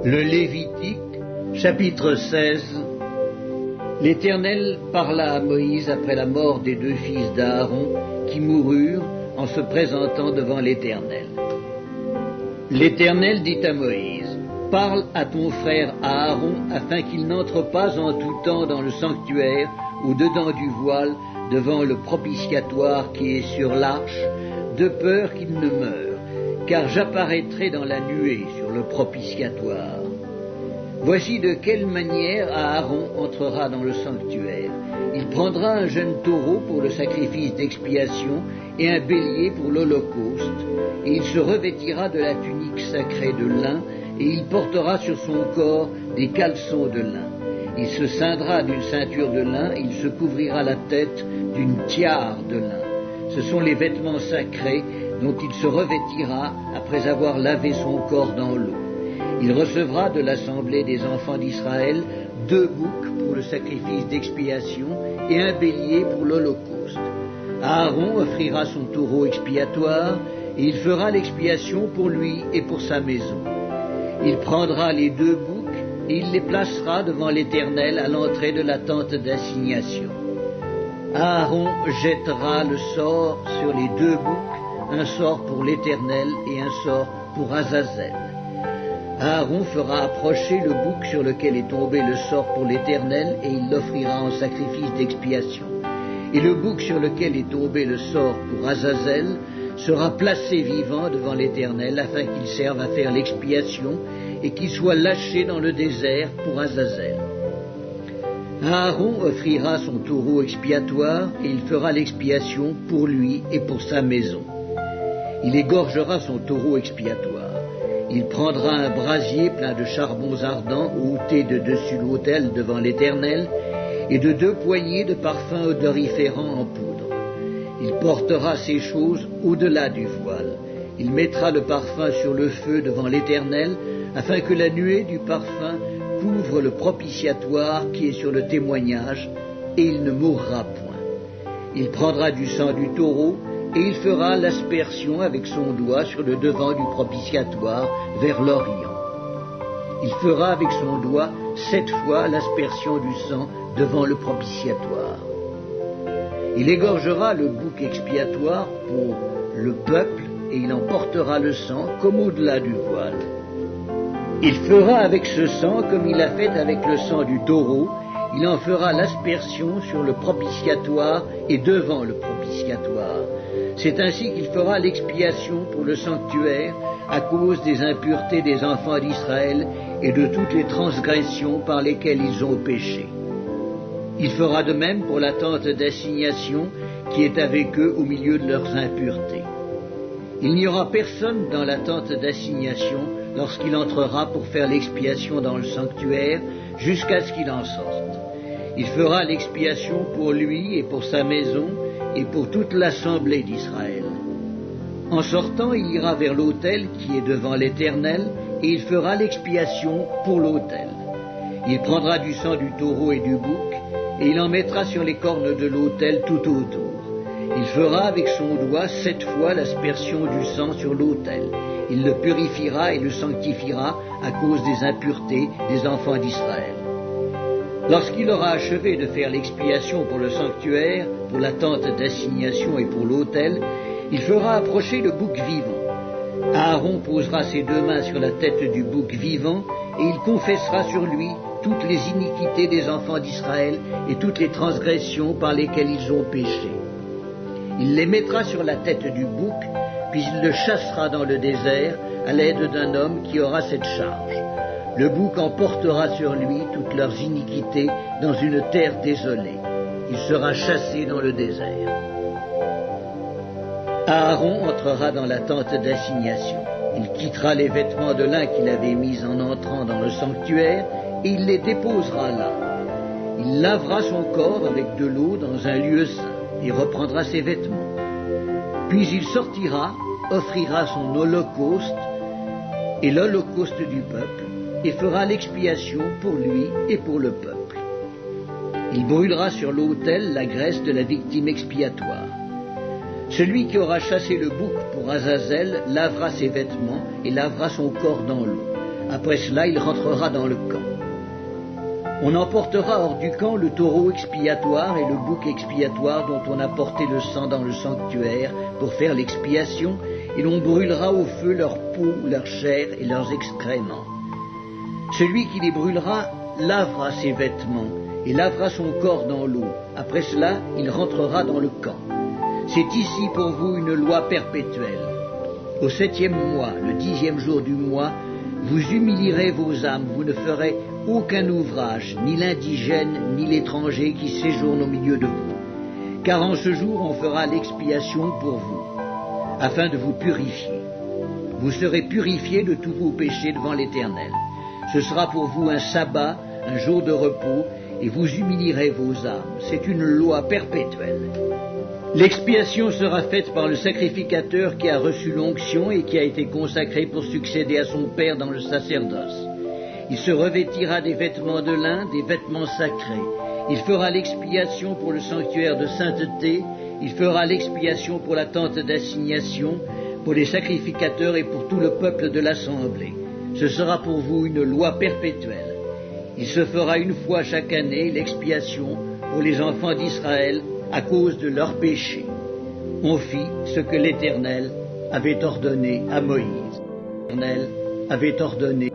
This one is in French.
Le Lévitique, chapitre 16. L'Éternel parla à Moïse après la mort des deux fils d'Aaron qui moururent en se présentant devant l'Éternel. L'Éternel dit à Moïse, « Parle à ton frère Aaron afin qu'il n'entre pas en tout temps dans le sanctuaire au-dedans du voile devant le propitiatoire qui est sur l'arche, de peur qu'il ne meure, car j'apparaîtrai dans la nuée sur le propitiatoire. Voici de quelle manière Aaron entrera dans le sanctuaire. Il prendra un jeune taureau pour le sacrifice d'expiation et un bélier pour l'holocauste, et il se revêtira de la tunique sacrée de lin, et il portera sur son corps des caleçons de lin. Il se ceindra d'une ceinture de lin, et il se couvrira la tête d'une tiare de lin. Ce sont les vêtements sacrés dont il se revêtira après avoir lavé son corps dans l'eau. Il recevra de l'assemblée des enfants d'Israël 2 boucs pour le sacrifice d'expiation et un bélier pour l'holocauste. Aaron offrira son taureau expiatoire et il fera l'expiation pour lui et pour sa maison. Il prendra les 2 boucs et il les placera devant l'Éternel à l'entrée de la tente d'assignation. Aaron jettera le sort sur les 2 boucs, un sort pour l'Éternel et un sort pour Azazel. Aaron fera approcher le bouc sur lequel est tombé le sort pour l'Éternel et il l'offrira en sacrifice d'expiation. Et le bouc sur lequel est tombé le sort pour Azazel sera placé vivant devant l'Éternel afin qu'il serve à faire l'expiation et qu'il soit lâché dans le désert pour Azazel. Aaron offrira son taureau expiatoire et il fera l'expiation pour lui et pour sa maison. Il égorgera son taureau expiatoire. Il prendra un brasier plein de charbons ardents ôtés de dessus l'autel devant l'Éternel et de 2 poignées de parfums odoriférants en poudre. Il portera ces choses au-delà du voile. Il mettra le parfum sur le feu devant l'Éternel afin que la nuée du parfum couvre le propitiatoire qui est sur le témoignage et il ne mourra point. Il prendra du sang du taureau et il fera l'aspersion avec son doigt sur le devant du propitiatoire vers l'Orient. Il fera avec son doigt 7 fois l'aspersion du sang devant le propitiatoire. Il égorgera le bouc expiatoire pour le peuple et il en portera le sang comme au-delà du voile. Il fera avec ce sang comme il a fait avec le sang du taureau. Il en fera l'aspersion sur le propitiatoire et devant le propitiatoire. C'est ainsi qu'il fera l'expiation pour le sanctuaire à cause des impuretés des enfants d'Israël et de toutes les transgressions par lesquelles ils ont péché. Il fera de même pour la tente d'assignation qui est avec eux au milieu de leurs impuretés. Il n'y aura personne dans la tente d'assignation lorsqu'il entrera pour faire l'expiation dans le sanctuaire jusqu'à ce qu'il en sorte. Il fera l'expiation pour lui et pour sa maison et pour toute l'assemblée d'Israël. En sortant, il ira vers l'autel qui est devant l'Éternel et il fera l'expiation pour l'autel. Il prendra du sang du taureau et du bouc et il en mettra sur les cornes de l'autel tout autour. Il fera avec son doigt 7 fois l'aspersion du sang sur l'autel. Il le purifiera et le sanctifiera à cause des impuretés des enfants d'Israël. Lorsqu'il aura achevé de faire l'expiation pour le sanctuaire, pour la tente d'assignation et pour l'autel, il fera approcher le bouc vivant. Aaron posera ses 2 mains sur la tête du bouc vivant et il confessera sur lui toutes les iniquités des enfants d'Israël et toutes les transgressions par lesquelles ils ont péché. Il les mettra sur la tête du bouc, puis il le chassera dans le désert à l'aide d'un homme qui aura cette charge. Le bouc emportera sur lui toutes leurs iniquités dans une terre désolée. Il sera chassé dans le désert. Aaron entrera dans la tente d'assignation. Il quittera les vêtements de lin qu'il avait mis en entrant dans le sanctuaire et il les déposera là. Il lavera son corps avec de l'eau dans un lieu saint et reprendra ses vêtements. Puis il sortira, offrira son holocauste et l'holocauste du peuple et fera l'expiation pour lui et pour le peuple. Il brûlera sur l'autel la graisse de la victime expiatoire. Celui qui aura chassé le bouc pour Azazel lavera ses vêtements et lavera son corps dans l'eau. Après cela, il rentrera dans le camp. On emportera hors du camp le taureau expiatoire et le bouc expiatoire dont on a porté le sang dans le sanctuaire pour faire l'expiation, et l'on brûlera au feu leur peau, leur chair et leurs excréments. Celui qui les brûlera lavera ses vêtements et lavera son corps dans l'eau. Après cela, il rentrera dans le camp. C'est ici pour vous une loi perpétuelle. Au 7e mois, le 10e jour du mois, vous humilierez vos âmes, vous ne ferez aucun ouvrage, ni l'indigène, ni l'étranger qui séjourne au milieu de vous. Car en ce jour, on fera l'expiation pour vous, afin de vous purifier. Vous serez purifiés de tous vos péchés devant l'Éternel. Ce sera pour vous un sabbat, un jour de repos, et vous humilierez vos âmes. C'est une loi perpétuelle. L'expiation sera faite par le sacrificateur qui a reçu l'onction et qui a été consacré pour succéder à son Père dans le sacerdoce. Il se revêtira des vêtements de lin, des vêtements sacrés. Il fera l'expiation pour le sanctuaire de sainteté. Il fera l'expiation pour la tente d'assignation, pour les sacrificateurs et pour tout le peuple de l'assemblée. Ce sera pour vous une loi perpétuelle. Il se fera une fois chaque année l'expiation pour les enfants d'Israël à cause de leurs péchés. On fit ce que l'Éternel avait ordonné à Moïse. L'Éternel avait ordonné